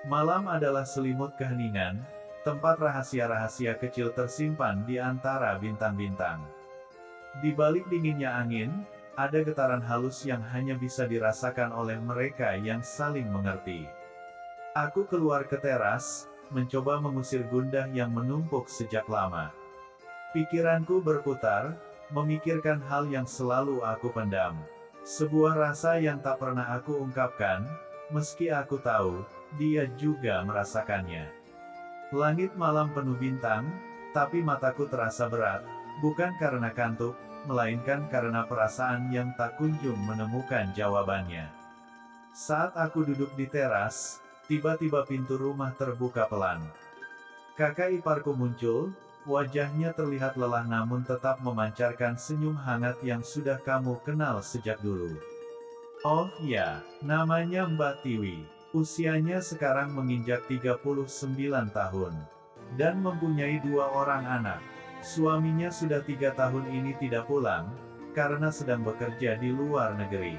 Malam adalah selimut keheningan, tempat rahasia-rahasia kecil tersimpan di antara bintang-bintang. Di balik dinginnya angin, ada getaran halus yang hanya bisa dirasakan oleh mereka yang saling mengerti. Aku keluar ke teras, mencoba mengusir gundah yang menumpuk sejak lama. Pikiranku berputar, memikirkan hal yang selalu aku pendam. Sebuah rasa yang tak pernah aku ungkapkan, meski aku tahu, dia juga merasakannya. Langit malam penuh bintang, tapi mataku terasa berat, bukan karena kantuk, melainkan karena perasaan yang tak kunjung menemukan jawabannya. Saat aku duduk di teras, tiba-tiba pintu rumah terbuka pelan. Kakak iparku muncul, wajahnya terlihat lelah namun tetap memancarkan senyum hangat yang sudah kamu kenal sejak dulu. Oh ya, namanya Mbak Tiwi. Usianya sekarang menginjak 39 tahun. Dan mempunyai 2 orang anak. Suaminya sudah 3 tahun ini tidak pulang, karena sedang bekerja di luar negeri.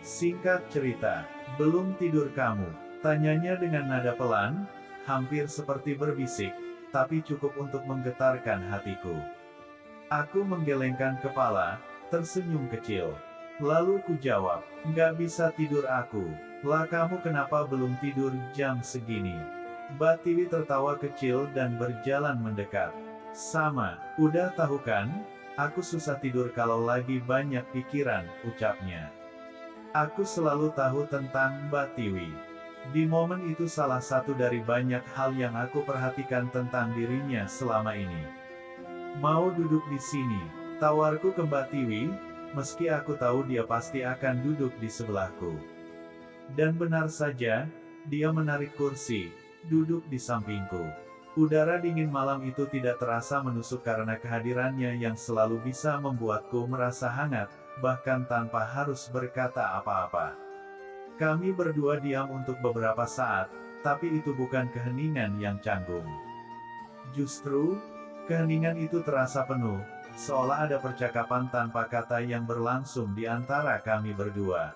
Singkat cerita, belum tidur kamu? Tanyanya dengan nada pelan, hampir seperti berbisik, tapi cukup untuk menggetarkan hatiku. Aku menggelengkan kepala, tersenyum kecil. Lalu ku jawab, nggak bisa tidur aku. Lah kamu kenapa belum tidur jam segini? Mbak Tiwi tertawa kecil dan berjalan mendekat. Sama, udah tahu kan, aku susah tidur kalau lagi banyak pikiran, ucapnya. Aku selalu tahu tentang Mbak Tiwi. Di momen itu salah satu dari banyak hal yang aku perhatikan tentang dirinya selama ini. Mau duduk di sini, tawarku ke Mbak Tiwi, meski aku tahu dia pasti akan duduk di sebelahku. Dan benar saja, dia menarik kursi, duduk di sampingku. Udara dingin malam itu tidak terasa menusuk karena kehadirannya yang selalu bisa membuatku merasa hangat, bahkan tanpa harus berkata apa-apa. Kami berdua diam untuk beberapa saat, tapi itu bukan keheningan yang canggung. Justru, keheningan itu terasa penuh, seolah ada percakapan tanpa kata yang berlangsung di antara kami berdua.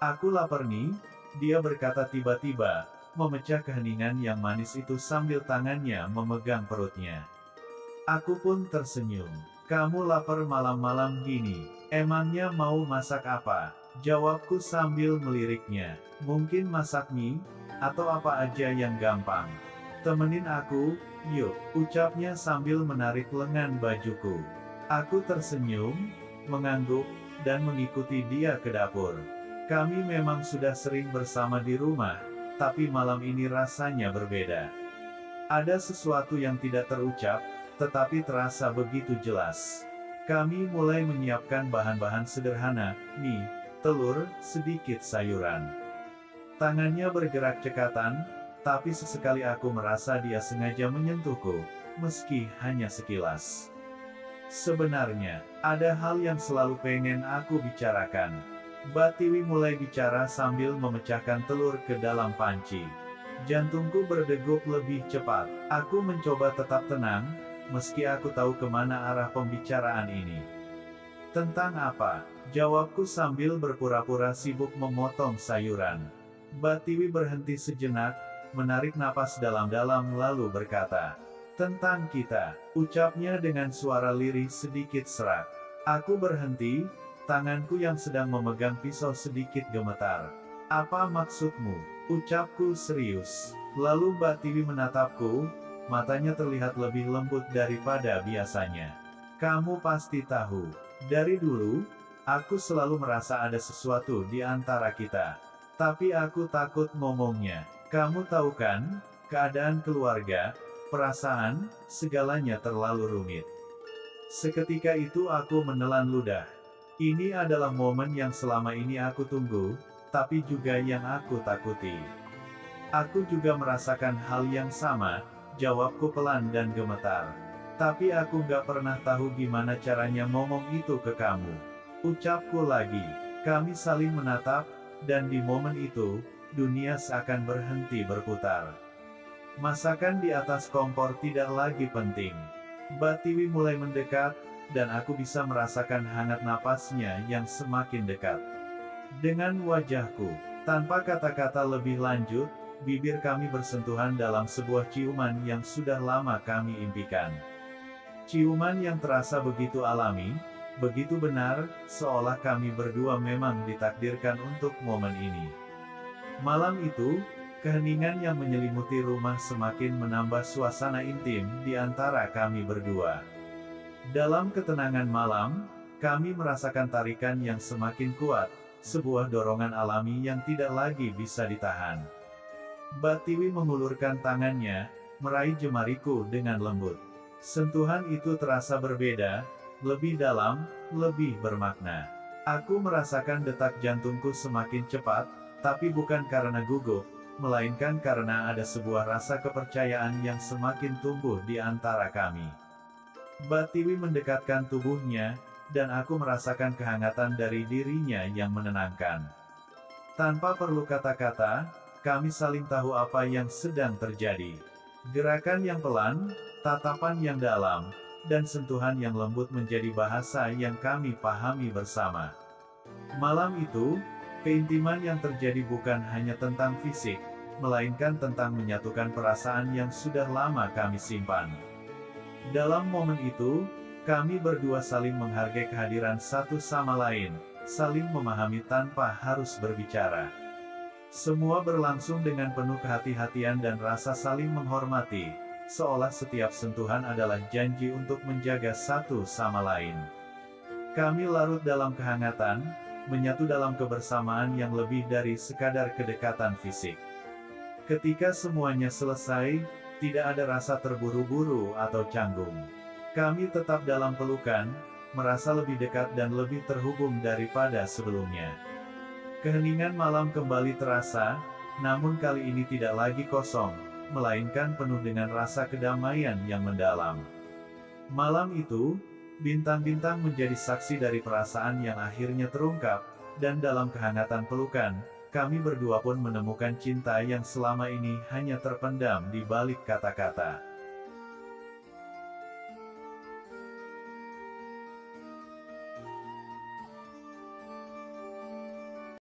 Aku lapar nih, dia berkata tiba-tiba, memecah keheningan yang manis itu sambil tangannya memegang perutnya. Aku pun tersenyum. Kamu lapar malam-malam gini, emangnya mau masak apa? Jawabku sambil meliriknya. Mungkin masak mie, atau apa aja yang gampang. Temenin aku, yuk, ucapnya sambil menarik lengan bajuku. Aku tersenyum, mengangguk, dan mengikuti dia ke dapur. Kami memang sudah sering bersama di rumah, tapi malam ini rasanya berbeda. Ada sesuatu yang tidak terucap, tetapi terasa begitu jelas. Kami mulai menyiapkan bahan-bahan sederhana, mie, telur, sedikit sayuran. Tangannya bergerak cekatan, tapi sesekali aku merasa dia sengaja menyentuhku, meski hanya sekilas. Sebenarnya, ada hal yang selalu pengen aku bicarakan. Mbak Tiwi mulai bicara sambil memecahkan telur ke dalam panci. Jantungku berdegup lebih cepat. Aku mencoba tetap tenang, meski aku tahu kemana arah pembicaraan ini. Tentang apa? Jawabku sambil berpura-pura sibuk memotong sayuran. Mbak Tiwi berhenti sejenak, menarik napas dalam-dalam lalu berkata, "Tentang kita," ucapnya dengan suara lirih sedikit serak. Aku berhenti, tanganku yang sedang memegang pisau sedikit gemetar. "Apa maksudmu?" ucapku serius. Lalu Mbak Tiwi menatapku, matanya terlihat lebih lembut daripada biasanya. "Kamu pasti tahu, dari dulu, aku selalu merasa ada sesuatu di antara kita. Tapi aku takut ngomongnya. Kamu tahu kan, keadaan keluarga, perasaan, segalanya terlalu rumit." Seketika itu aku menelan ludah. Ini adalah momen yang selama ini aku tunggu, tapi juga yang aku takuti. "Aku juga merasakan hal yang sama," jawabku pelan dan gemetar. "Tapi aku gak pernah tahu gimana caranya ngomong itu ke kamu." Ucapku lagi. Kami saling menatap, dan di momen itu, dunia seakan berhenti berputar. Masakan di atas kompor tidak lagi penting. Mbak Tiwi mulai mendekat, dan aku bisa merasakan hangat napasnya yang semakin dekat. Dengan wajahku, tanpa kata-kata lebih lanjut, bibir kami bersentuhan dalam sebuah ciuman yang sudah lama kami impikan. Ciuman yang terasa begitu alami, begitu benar, seolah kami berdua memang ditakdirkan untuk momen ini. Malam itu, keheningan yang menyelimuti rumah semakin menambah suasana intim di antara kami berdua. Dalam ketenangan malam, kami merasakan tarikan yang semakin kuat, sebuah dorongan alami yang tidak lagi bisa ditahan. Mbak Tiwi mengulurkan tangannya, meraih jemariku dengan lembut. Sentuhan itu terasa berbeda, lebih dalam, lebih bermakna. Aku merasakan detak jantungku semakin cepat, tapi bukan karena gugup, melainkan karena ada sebuah rasa kepercayaan yang semakin tumbuh di antara kami. Mbak Tiwi mendekatkan tubuhnya, dan aku merasakan kehangatan dari dirinya yang menenangkan. Tanpa perlu kata-kata, kami saling tahu apa yang sedang terjadi. Gerakan yang pelan, tatapan yang dalam, dan sentuhan yang lembut menjadi bahasa yang kami pahami bersama. Malam itu, keintiman yang terjadi bukan hanya tentang fisik, melainkan tentang menyatukan perasaan yang sudah lama kami simpan. Dalam momen itu, kami berdua saling menghargai kehadiran satu sama lain, saling memahami tanpa harus berbicara. Semua berlangsung dengan penuh kehati-hatian dan rasa saling menghormati, seolah setiap sentuhan adalah janji untuk menjaga satu sama lain. Kami larut dalam kehangatan, menyatu dalam kebersamaan yang lebih dari sekadar kedekatan fisik. Ketika semuanya selesai, tidak ada rasa terburu-buru atau canggung. Kami tetap dalam pelukan, merasa lebih dekat dan lebih terhubung daripada sebelumnya. Keheningan malam kembali terasa, namun kali ini tidak lagi kosong, melainkan penuh dengan rasa kedamaian yang mendalam. Malam itu, bintang-bintang menjadi saksi dari perasaan yang akhirnya terungkap, dan dalam kehangatan pelukan, kami berdua pun menemukan cinta yang selama ini hanya terpendam di balik kata-kata.